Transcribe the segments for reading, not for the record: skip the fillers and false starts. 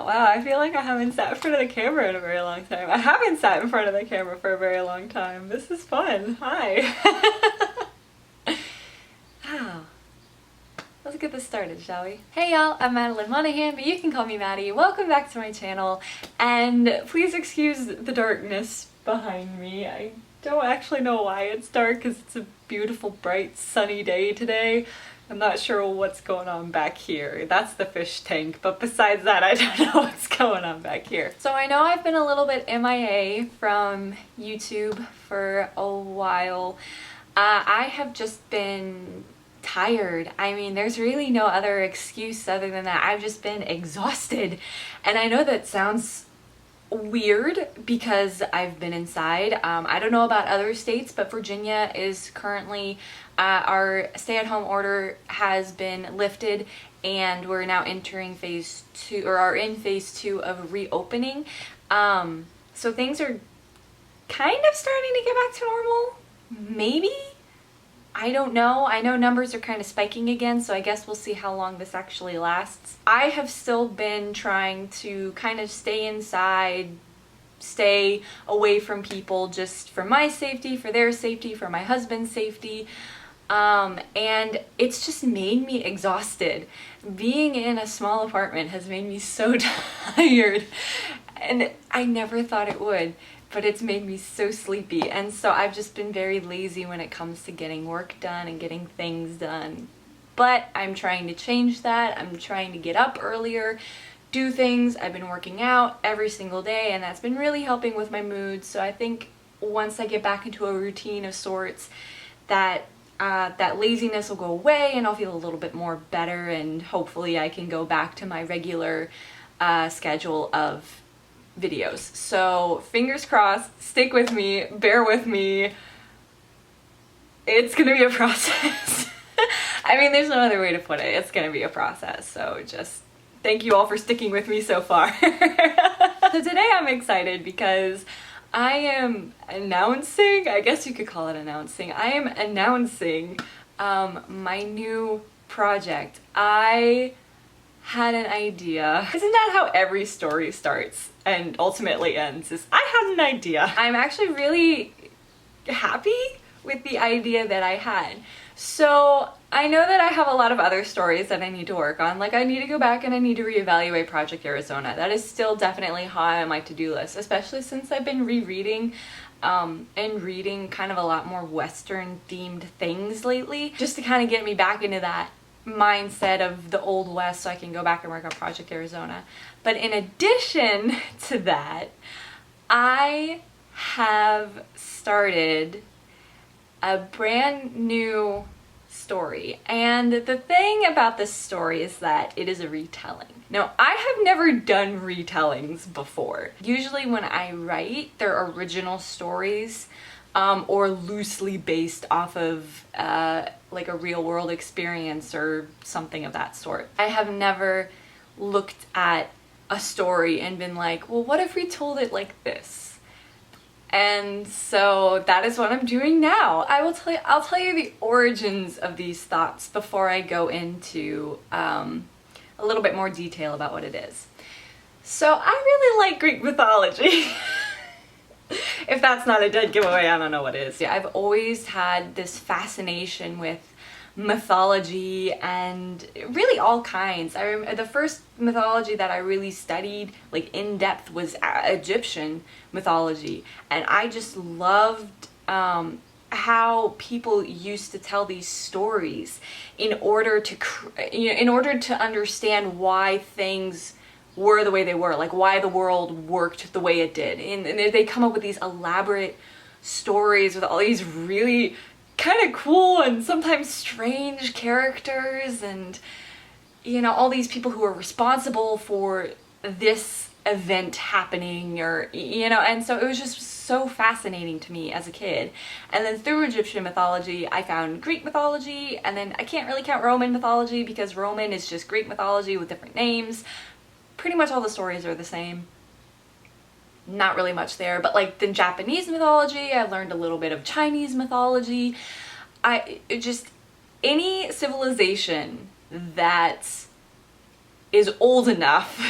Wow, I feel like I haven't sat in front of the camera in a very long time. I haven't sat in front of the camera for a very long time. This is fun. Hi. Wow. Let's get this started, shall we? Hey y'all, I'm Madeline Monahan, but you can call me Maddie. Welcome back to my channel, and please excuse the darkness behind me. I don't actually know why it's dark, because it's a beautiful, bright, sunny day today. I'm not sure what's going on back here. That's the fish tank, but besides that, I don't know what's going on back here. So I know I've been a little bit MIA from YouTube for a while. I have just been tired. I mean, there's really no other excuse other than that. I've just been exhausted. And I know that sounds weird because I've been inside. I don't know about other states, but Virginia is currently, our stay-at-home order has been lifted and we're now entering phase 2, or are in phase 2 of reopening. So things are kind of starting to get back to normal, maybe? I don't know. I know numbers are kind of spiking again, so I guess we'll see how long this actually lasts. I have still been trying to kind of stay inside, stay away from people, just for my safety, for their safety, for my husband's safety. And it's just made me exhausted. Being in a small apartment has made me so tired, and I never thought it would. But it's made me so sleepy, and so I've just been very lazy when it comes to getting work done and getting things done. But I'm trying to change that. I'm trying to get up earlier, do things. I've been working out every single day, and that's been really helping with my mood. So I think once I get back into a routine of sorts, that laziness will go away and I'll feel a little bit more better, and hopefully I can go back to my regular schedule of videos. So fingers crossed, stick with me, bear with me. It's gonna be a process. I mean, there's no other way to put it. It's gonna be a process. So just thank you all for sticking with me so far. So today I'm excited because I am announcing, I guess you could call it announcing, I am announcing my new project. I had an idea. Isn't that how every story starts and ultimately ends? Is I had an idea. I'm actually really happy with the idea that I had. So I know that I have a lot of other stories that I need to work on. Like, I need to go back and I need to reevaluate Project Arizona. That is still definitely high on my to-do list, especially since I've been rereading and reading kind of a lot more Western themed things lately, just to kind of get me back into that mindset of the Old West so I can go back and work on Project Arizona. But in addition to that, I have started a brand new story. And the thing about this story is that it is a retelling. Now, I have never done retellings before. Usually when I write, they're original stories, or loosely based off of like a real world experience or something of that sort. I have never looked at a story and been like, well, what if we told it like this? And so that is what I'm doing now. I'll tell you the origins of these thoughts before I go into a little bit more detail about what it is. So I really like Greek mythology. If that's not a dead giveaway, I don't know what is. Yeah, I've always had this fascination with mythology and really all kinds. I remember the first mythology that I really studied like in depth was Egyptian mythology, and I just loved how people used to tell these stories in order to understand why things were the way they were, like why the world worked the way it did. And they come up with these elaborate stories with all these really kind of cool and sometimes strange characters, and you know, all these people who are responsible for this event happening, or you know, and so it was just so fascinating to me as a kid. And then through Egyptian mythology I found Greek mythology, and then I can't really count Roman mythology because Roman is just Greek mythology with different names. Pretty much all the stories are the same. Not really much there, but like the Japanese mythology, I learned a little bit of Chinese mythology. Any civilization that is old enough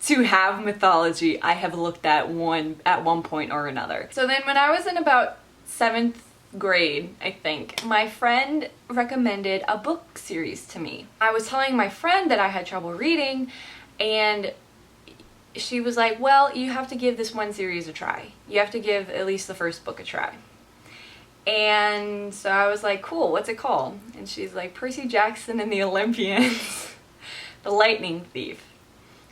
to have mythology I have looked at one point or another. So then when I was in about 7th grade, I think, my friend recommended a book series to me. I was telling my friend that I had trouble reading, and she was like, well, you have to give this one series a try. You have to give at least the first book a try. And so I was like, cool, what's it called? And she's like, Percy Jackson and the Olympians, The Lightning Thief.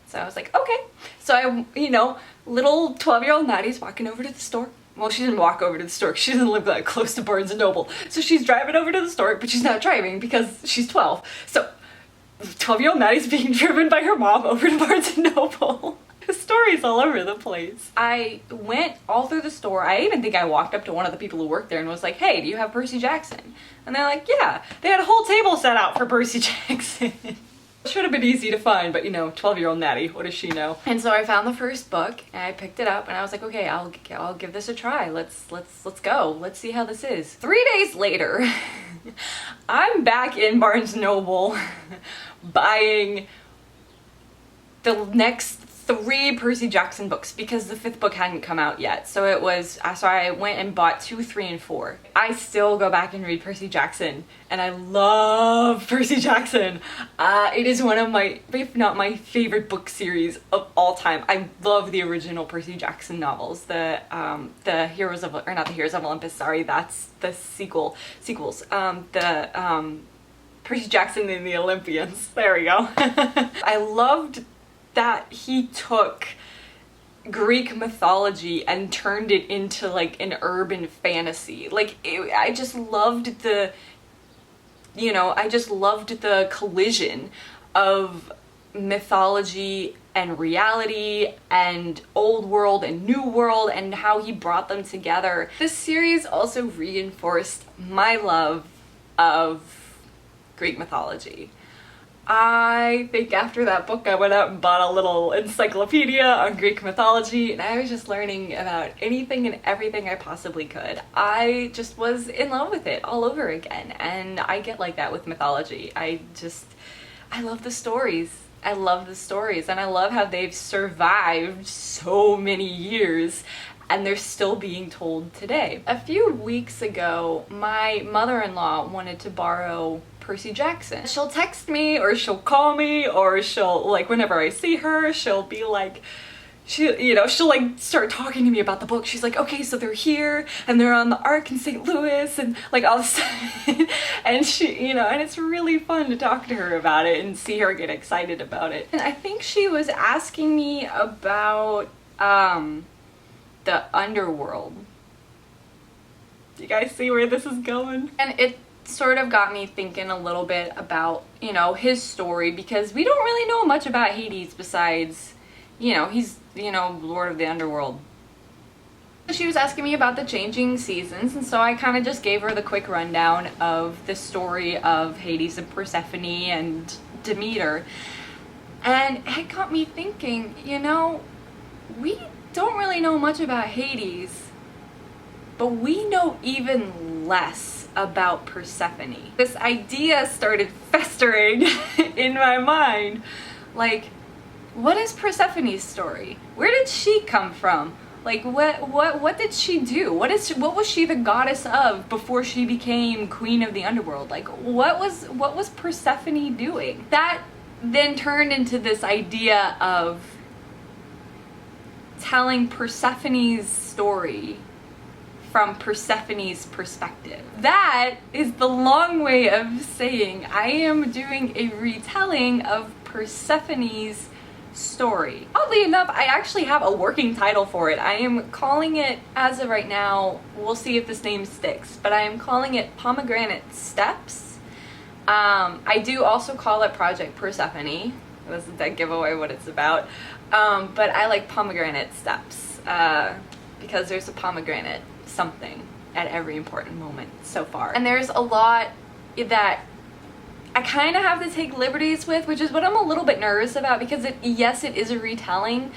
So I was like, okay. So I, little 12-year-old Maddie's walking over to the store. Well, she didn't walk over to the store. She doesn't live that close to Barnes & Noble. So she's driving over to the store, but she's not driving because she's 12. So 12-year-old Maddie's being driven by her mom over to Barnes & Noble. The story's all over the place. I went all through the store. I even think I walked up to one of the people who worked there and was like, hey, do you have Percy Jackson? And they're like, yeah. They had a whole table set out for Percy Jackson. Should have been easy to find, but 12-year-old Maddie, what does she know? And so I found the first book and I picked it up and I was like, okay, I'll give this a try. Let's go. Let's see how this is. 3 days later, I'm back in Barnes & Noble buying the next 3 Percy Jackson books because the 5th book hadn't come out yet. So I went and bought 2, 3, and 4. I still go back and read Percy Jackson, and I love Percy Jackson. It is one of my, if not my favorite book series of all time. I love the original Percy Jackson novels, the Heroes of, or not the Heroes of Olympus, sorry, that's the sequels. Percy Jackson and the Olympians, there we go. I loved that he took Greek mythology and turned it into like an urban fantasy. I just loved the collision of mythology and reality and old world and new world and how he brought them together. This series also reinforced my love of Greek mythology. I think after that book I went out and bought a little encyclopedia on Greek mythology, and I was just learning about anything and everything I possibly could. I just was in love with it all over again, and I get like that with mythology. I love the stories. I love the stories, and I love how they've survived so many years and they're still being told today. A few weeks ago, my mother-in-law wanted to borrow Percy Jackson. She'll text me or she'll call me or she'll, whenever I see her, she'll be like, she'll start talking to me about the book. She's like, okay, so they're here and they're on the Ark in St. Louis and all this stuff. And she, and it's really fun to talk to her about it and see her get excited about it. And I think she was asking me about the underworld. Do you guys see where this is going? And it sort of got me thinking a little bit about, his story, because we don't really know much about Hades besides, he's, Lord of the Underworld. She was asking me about the changing seasons, and so I kind of just gave her the quick rundown of the story of Hades and Persephone and Demeter. And it got me thinking, we don't really know much about Hades, but we know even less about Persephone. This idea started festering in my mind. What is Persephone's story? Where did she come from? What did she do? What was she the goddess of before she became queen of the underworld? What was Persephone doing? That then turned into this idea of telling Persephone's story from Persephone's perspective. That is the long way of saying I am doing a retelling of Persephone's story. Oddly enough, I actually have a working title for it. I am calling it, as of right now, we'll see if this name sticks, but I am calling it Pomegranate Steps. I do also call it Project Persephone. Doesn't that give away what it's about? But I like Pomegranate Steps because there's a pomegranate something at every important moment so far. And there's a lot that I kind of have to take liberties with, which is what I'm a little bit nervous about, because yes, it is a retelling,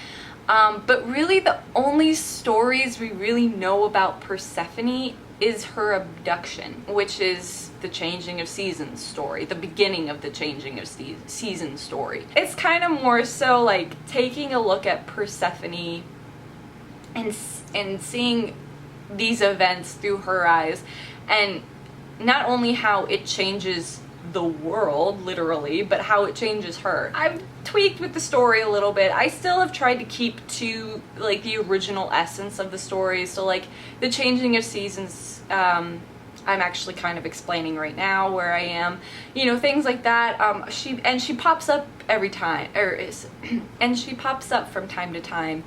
but really the only stories we really know about Persephone is her abduction, which is the changing of seasons story, the beginning of the changing of seasons story. It's kind of more so like taking a look at Persephone and seeing these events through her eyes, and not only how it changes the world, literally, but how it changes her. I've tweaked with the story a little bit. I still have tried to keep to like the original essence of the story. So like the changing of seasons, I'm actually kind of explaining right now where I am, you know, things like that. She pops up every time, and she pops up from time to time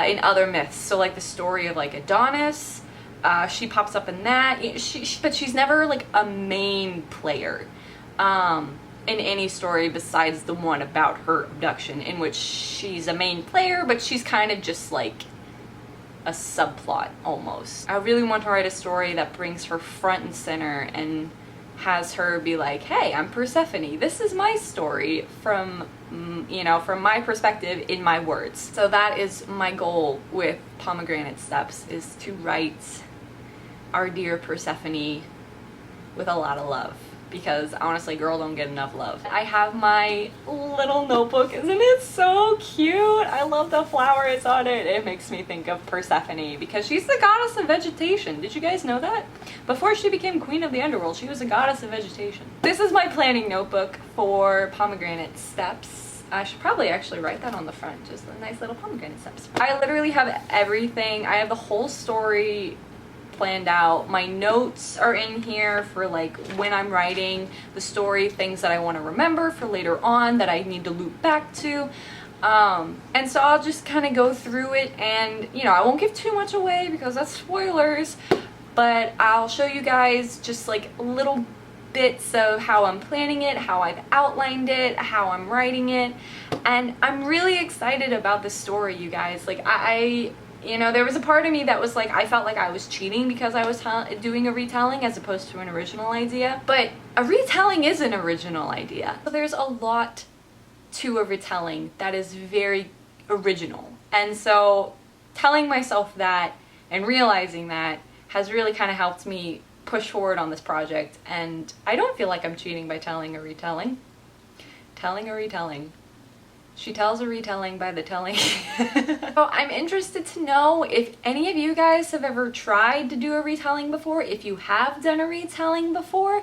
in other myths. So like the story of like Adonis, she pops up in that. But she's never like a main player in any story besides the one about her abduction, in which she's a main player, but she's kind of just like a subplot almost. I really want to write a story that brings her front and center and has her be like, hey, I'm Persephone. This is my story from, you know, from my perspective in my words. So that is my goal with Pomegranate Steps, is to write our dear Persephone with a lot of love. Because honestly, girl don't get enough love. I have my little notebook. Isn't it so cute? I love the flowers on it. It makes me think of Persephone because she's the goddess of vegetation. Did you guys know that? Before she became queen of the underworld, she was a goddess of vegetation. This is my planning notebook for Pomegranate Steps. I should probably actually write that on the front, just a nice little pomegranate steps. I literally have everything. I have the whole story planned out. My notes are in here for like when I'm writing the story, things that I want to remember for later on that I need to loop back to. And so I'll just kind of go through it, and you know, I won't give too much away because that's spoilers, but I'll show you guys just like little bits of how I'm planning it, how I've outlined it, how I'm writing it, and I'm really excited about this story, you guys. Like you know, there was a part of me that was like, I felt like I was cheating because I was doing a retelling as opposed to an original idea. But a retelling is an original idea. So there's a lot to a retelling that is very original. And so telling myself that and realizing that has really kind of helped me push forward on this project. And I don't feel like I'm cheating by telling a retelling. Telling a retelling. She tells a retelling by the telling. So I'm interested to know if any of you guys have ever tried to do a retelling before, if you have done a retelling before,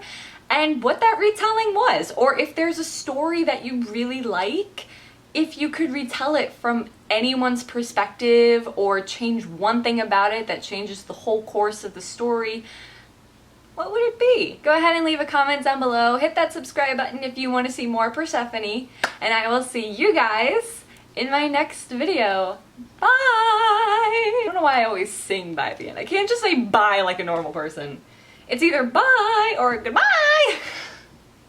and what that retelling was, or if there's a story that you really like, if you could retell it from anyone's perspective or change one thing about it that changes the whole course of the story. What would it be? Go ahead and leave a comment down below. Hit that subscribe button if you want to see more Persephone. And I will see you guys in my next video. Bye! I don't know why I always sing bye at the end. I can't just say bye like a normal person. It's either bye or goodbye!